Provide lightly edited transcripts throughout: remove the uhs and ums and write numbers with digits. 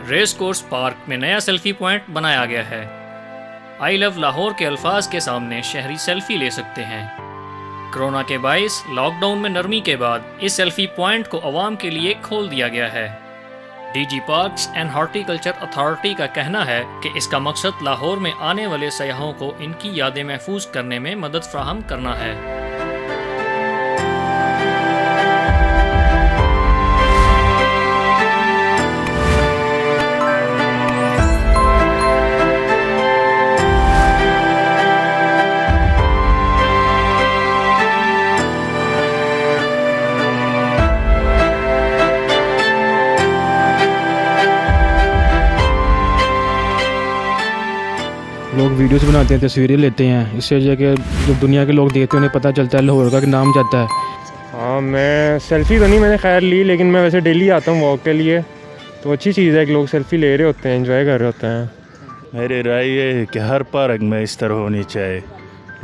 Race course park में नया selfie point बनाया गया है। आई लव लाहौर के अल्फाज के सामने शहरी सेल्फी ले सकते हैं। कोरोना के बाइस लॉकडाउन में नरमी के बाद इस सेल्फी पॉइंट को आवाम के लिए खोल दिया गया है। DG parks and horticulture authority का कहना है कि इसका मकसद लाहौर में आने वाले सयाहों को इनकी यादें महफूज करने में मदद फराहम करना है। लोग वीडियोस बनाते हैं, तस्वीरें लेते हैं, इससे जो कि जो दुनिया के लोग देखते हैं उन्हें पता चलता है, लाहौर का नाम जाता है। हाँ, मैं सेल्फ़ी तो नहीं मैंने खैर ली, लेकिन मैं वैसे डेली आता हूँ वॉक के लिए, तो अच्छी चीज़ है कि लोग सेल्फ़ी ले रहे होते हैं, एंजॉय कर रहे होते हैं। मेरी राय ये है कि हर पार्क में इस तरह होनी चाहिए,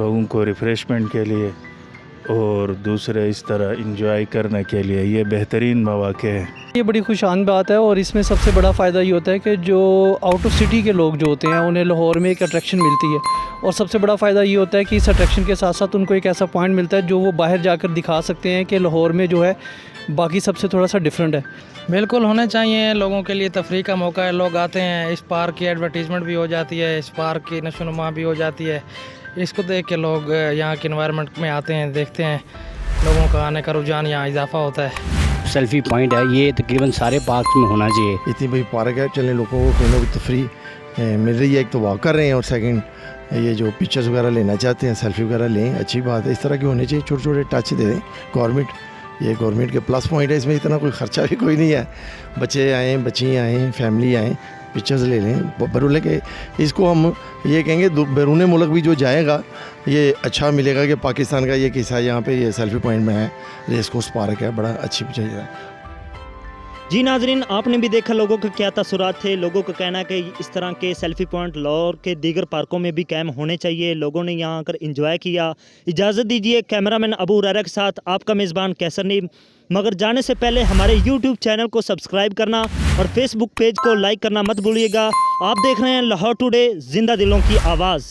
लोगों को रिफ़्रेशमेंट के लिए और दूसरे इस तरह इंजॉय करने के लिए ये बेहतरीन मौक़े हैं। ये बड़ी खुशान बात है और इसमें सबसे बड़ा फ़ायदा ये होता है कि जो आउट ऑफ सिटी के लोग जो होते हैं उन्हें लाहौर में एक अट्रैक्शन मिलती है, और सबसे बड़ा फ़ायदा ये होता है कि इस अट्रैक्शन के साथ साथ उनको एक ऐसा पॉइंट मिलता है जो वो बाहर जाकर दिखा सकते हैं कि लाहौर में जो है बाकी सबसे थोड़ा सा डिफरेंट है। बिल्कुल होने चाहिए, लोगों के लिए तफरीह का मौका है, लोग आते हैं, इस पार्क की एडवर्टीज़मेंट भी हो जाती है, इस पार्क की नशोनुमा भी हो जाती है, इसको देख के लोग यहाँ के इन्वायरमेंट में आते हैं, देखते हैं, लोगों का आने का रुझान यहाँ इजाफा होता है। सेल्फ़ी पॉइंट है, ये तकरीबन सारे पार्क में होना चाहिए। इतनी बड़ी पार्क है, चलें लोगों को कोई ना कोई तफरीह मिल रही है। एक तो वॉक कर रहे हैं और सेकंड ये जो पिक्चर्स वगैरह लेना चाहते हैं, सेल्फी वगैरह लें, अच्छी बात है। इस तरह के होने चाहिए, छोटे छोटे टच दे दें गवर्नमेंट, ये गवर्नमेंट के प्लस पॉइंट है। इसमें इतना कोई ख़र्चा भी कोई नहीं है, बच्चे आएँ, बच्चियाँ आएँ, फैमिली आएँ, पिक्चर्स ले लें। बरूले के इसको हम ये कहेंगे बैरून मुल्क भी जो जाएगा ये अच्छा मिलेगा कि पाकिस्तान का ये किस्सा यहाँ पे ये सेल्फी पॉइंट में है, रेस कोर्स पार्क है, बड़ा अच्छी जगह है। जी नाजरीन, आपने भी देखा लोगों के क्या तसुरात थे। लोगों का कहना है कि इस तरह के सेल्फ़ी पॉइंट लाहौर के दीगर पार्कों में भी कायम होने चाहिए। लोगों ने यहाँ आकर इंजॉय किया। इजाज़त दीजिए, कैमरामैन अबू हुरैरा के साथ आपका मेज़बान कैसर नीम। मगर जाने से पहले हमारे यूट्यूब चैनल को सब्सक्राइब करना और फेसबुक पेज को लाइक करना मत भूलिएगा। आप देख रहे हैं लाहौर टुडे, जिंदा दिलों की आवाज़।